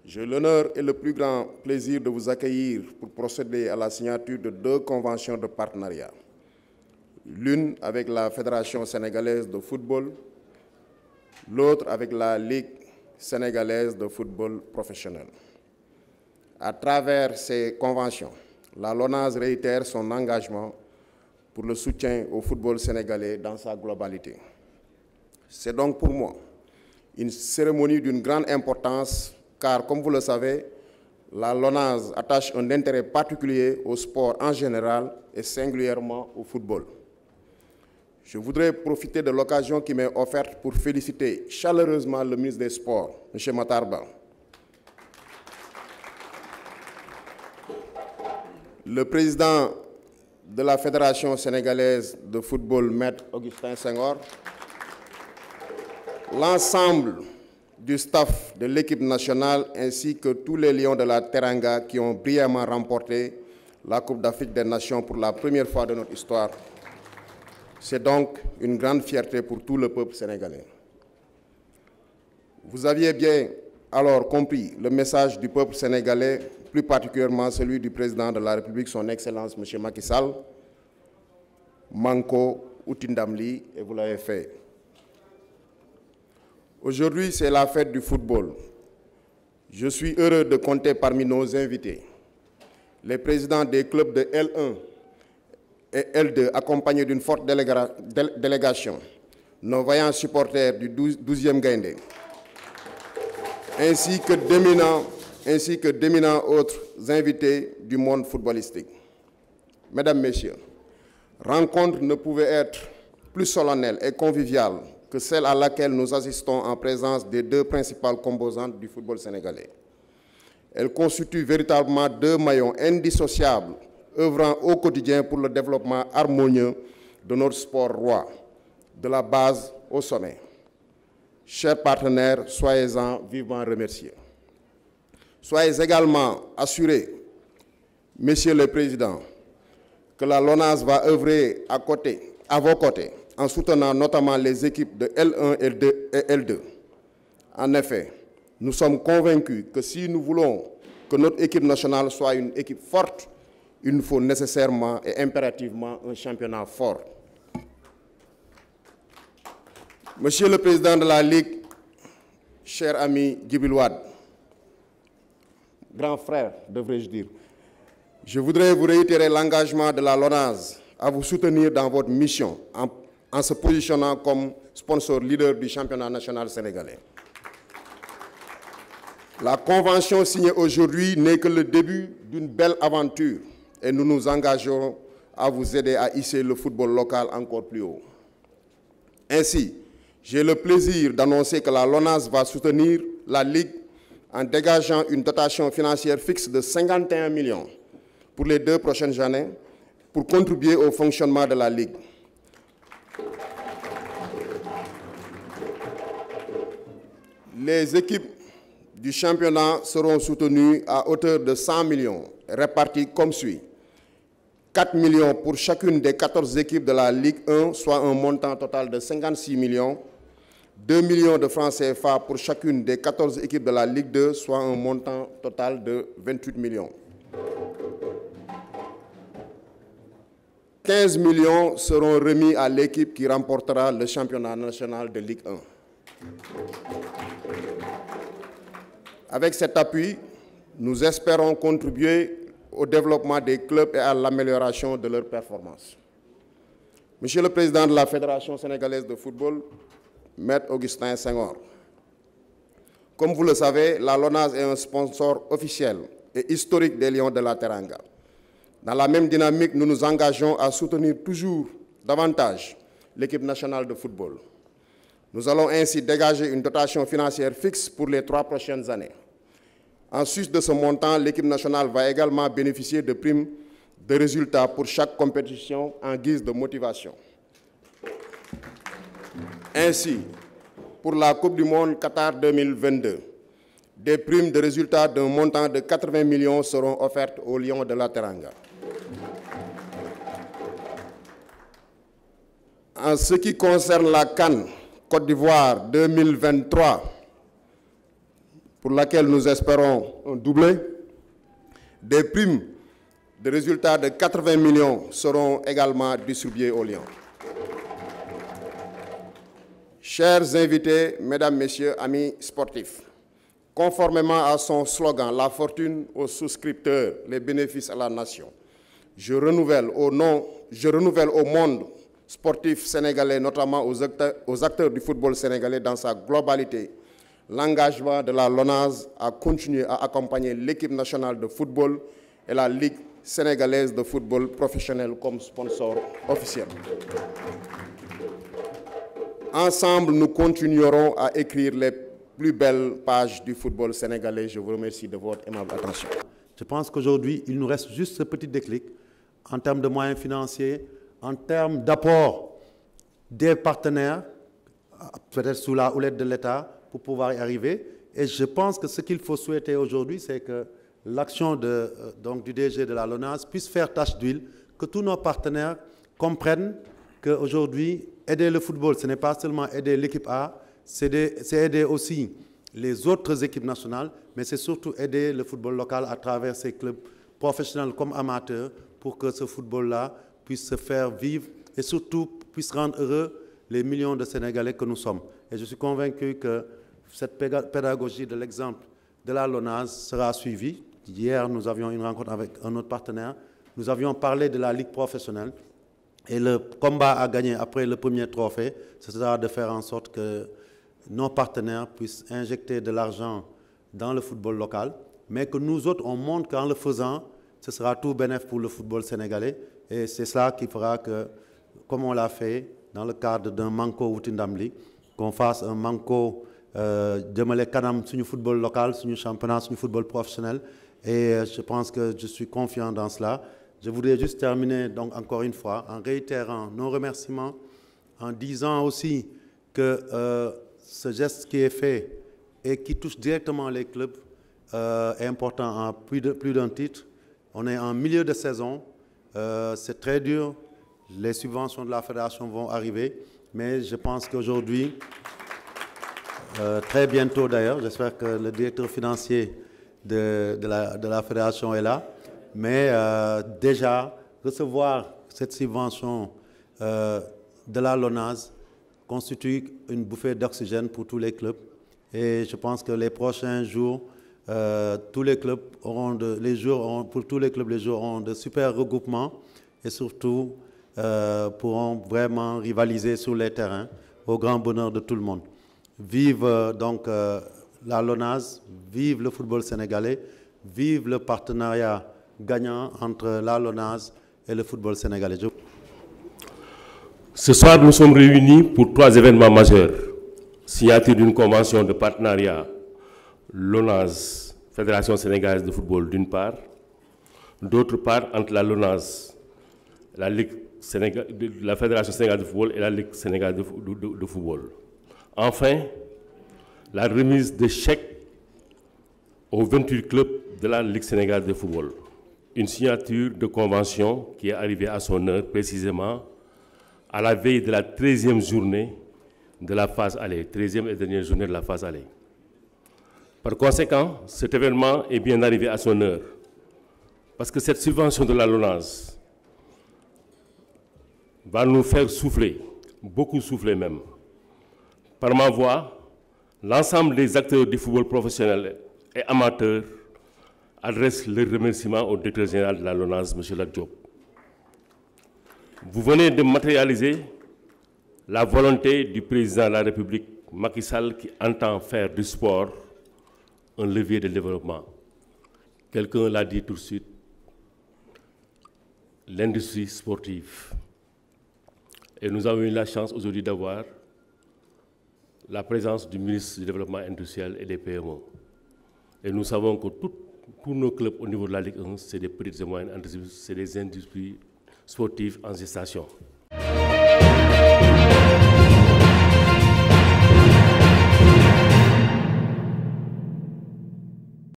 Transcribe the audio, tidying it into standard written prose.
J'ai l'honneur et le plus grand plaisir de vous accueillir pour procéder à la signature de 2 conventions de partenariat. L'une avec la Fédération sénégalaise de football, l'autre avec la Ligue sénégalaise de football professionnel. À travers ces conventions, la LONASE réitère son engagement pour le soutien au football sénégalais dans sa globalité. C'est donc pour moi une cérémonie d'une grande importance car, comme vous le savez, la LONASE attache un intérêt particulier au sport en général et singulièrement au football. Je voudrais profiter de l'occasion qui m'est offerte pour féliciter chaleureusement le ministre des Sports, M. Matar Ba, le président de la Fédération sénégalaise de football, Maître Augustin Senghor, l'ensemble du staff de l'équipe nationale ainsi que tous les lions de la Teranga qui ont brillamment remporté la Coupe d'Afrique des Nations pour la première fois de notre histoire. C'est donc une grande fierté pour tout le peuple sénégalais. Vous aviez bien alors compris le message du peuple sénégalais, plus particulièrement celui du président de la République, son Excellence M. Macky Sall, Manko Outindamli, et vous l'avez fait. Aujourd'hui, c'est la fête du football. Je suis heureux de compter parmi nos invités les présidents des clubs de L1 et L2, accompagnés d'une forte délégation, nos vaillants supporters du 12e Gaïndé, ainsi que d'éminents autres invités du monde footballistique. Mesdames, Messieurs, rencontre ne pouvait être plus solennelle et conviviale que celle à laquelle nous assistons en présence des 2 principales composantes du football sénégalais. Elle constitue véritablement 2 maillons indissociables, œuvrant au quotidien pour le développement harmonieux de notre sport roi, de la base au sommet. Chers partenaires, soyez-en vivement remerciés. Soyez également assurés, Messieurs les Présidents, que la LONASE va œuvrer à vos côtés, en soutenant notamment les équipes de L1 et L2. En effet, nous sommes convaincus que si nous voulons que notre équipe nationale soit une équipe forte, il nous faut nécessairement et impérativement un championnat fort. Monsieur le Président de la Ligue, cher ami Djibril Wade, grand frère, devrais-je dire, je voudrais vous réitérer l'engagement de la LONASE à vous soutenir dans votre mission en se positionnant comme sponsor leader du championnat national sénégalais. La convention signée aujourd'hui n'est que le début d'une belle aventure et nous nous engageons à vous aider à hisser le football local encore plus haut. Ainsi, j'ai le plaisir d'annoncer que la LONASE va soutenir la Ligue en dégageant une dotation financière fixe de 51 millions pour les 2 prochaines années pour contribuer au fonctionnement de la Ligue. Les équipes du championnat seront soutenues à hauteur de 100 millions, répartis comme suit. 4 millions pour chacune des 14 équipes de la Ligue 1, soit un montant total de 56 millions. 2 millions de francs CFA pour chacune des 14 équipes de la Ligue 2, soit un montant total de 28 millions. 15 millions seront remis à l'équipe qui remportera le championnat national de Ligue 1. Avec cet appui, nous espérons contribuer au développement des clubs et à l'amélioration de leurs performances. Monsieur le Président de la Fédération sénégalaise de football, Maître Augustin Senghor, comme vous le savez, la LONASE est un sponsor officiel et historique des Lions de la Teranga. Dans la même dynamique, nous nous engageons à soutenir toujours davantage l'équipe nationale de football. Nous allons ainsi dégager une dotation financière fixe pour les 3 prochaines années. En sus de ce montant, l'équipe nationale va également bénéficier de primes de résultats pour chaque compétition en guise de motivation. Ainsi, pour la Coupe du Monde Qatar 2022, des primes de résultats d'un montant de 80 millions seront offertes aux Lions de la Teranga. En ce qui concerne la CAN Côte d'Ivoire 2023, pour laquelle nous espérons un doublé. Des primes de résultats de 80 millions seront également distribuées aux Lions. Chers invités, mesdames, messieurs, amis sportifs, conformément à son slogan « La fortune aux souscripteurs, les bénéfices à la nation », je renouvelle au monde sportif sénégalais, notamment aux acteurs du football sénégalais dans sa globalité, l'engagement de la LONASE à continuer à accompagner l'équipe nationale de football et la Ligue sénégalaise de football professionnel comme sponsor officiel. Ensemble, nous continuerons à écrire les plus belles pages du football sénégalais. Je vous remercie de votre aimable attention. Je pense qu'aujourd'hui, il nous reste juste ce petit déclic en termes de moyens financiers, en termes d'apport des partenaires, peut-être sous la houlette de l'État, pour pouvoir y arriver. Et je pense que ce qu'il faut souhaiter aujourd'hui, c'est que l'action du DG de la LONASE puisse faire tache d'huile, que tous nos partenaires comprennent qu'aujourd'hui, aider le football, ce n'est pas seulement aider l'équipe A, c'est aider aussi les autres équipes nationales, mais c'est surtout aider le football local à travers ses clubs professionnels comme amateurs pour que ce football-là puisse se faire vivre et surtout puisse rendre heureux les millions de Sénégalais que nous sommes. Et je suis convaincu que cette pédagogie de l'exemple de la LONASE sera suivie. Hier, nous avions une rencontre avec un autre partenaire. Nous avions parlé de la Ligue professionnelle. Et le combat à gagner après le premier trophée, ce sera de faire en sorte que nos partenaires puissent injecter de l'argent dans le football local, mais que nous autres, on montre qu'en le faisant, ce sera tout bénéfice pour le football sénégalais. Et c'est cela qui fera que, comme on l'a fait dans le cadre d'un Manko Wutindamli, qu'on fasse un Manko de kanam sur le football local, sur le championnat, sur le football professionnel. Et je pense que je suis confiant dans cela. Je voudrais juste terminer donc encore une fois en réitérant nos remerciements, en disant aussi que ce geste qui est fait et qui touche directement les clubs est important en plus d'un titre. On est en milieu de saison, c'est très dur, les subventions de la fédération vont arriver, mais je pense qu'aujourd'hui, très bientôt d'ailleurs, j'espère que le directeur financier de la fédération est là, mais déjà, recevoir cette subvention de la LONASE constitue une bouffée d'oxygène pour tous les clubs. Et je pense que les prochains jours, tous les clubs auront les jours auront de super regroupements et surtout pourront vraiment rivaliser sur les terrains au grand bonheur de tout le monde. Vive donc la LONASE, vive le football sénégalais, vive le partenariat gagnant entre la LONASE et le football sénégalais. Ce soir, nous sommes réunis pour 3 événements majeurs. Signature d'une convention de partenariat LONASE, Fédération sénégalaise de football d'une part, d'autre part entre la LONASE, la Fédération sénégalaise de football et la Ligue sénégalaise de football. Enfin, la remise de chèques aux 28 clubs de la Ligue sénégalaise de football. Une signature de convention qui est arrivée à son heure précisément à la veille de la 13e journée de la phase aller, 13e et dernière journée de la phase aller. Par conséquent, cet événement est bien arrivé à son heure, parce que cette subvention de la LONASE va nous faire souffler, beaucoup souffler même. Par ma voix, l'ensemble des acteurs du football professionnel et amateurs adressent leurs remerciements au directeur général de la LONASE, M. Lat Diop. Vous venez de matérialiser la volonté du président de la République, Macky Sall, qui entend faire du sport un levier de développement. Quelqu'un l'a dit tout de suite, l'industrie sportive. Et nous avons eu la chance aujourd'hui d'avoir la présence du ministre du Développement industriel et des PME. Et nous savons que tous nos clubs au niveau de la Ligue 1, c'est des petites et moyennes entreprises, c'est des industries sportives en gestation.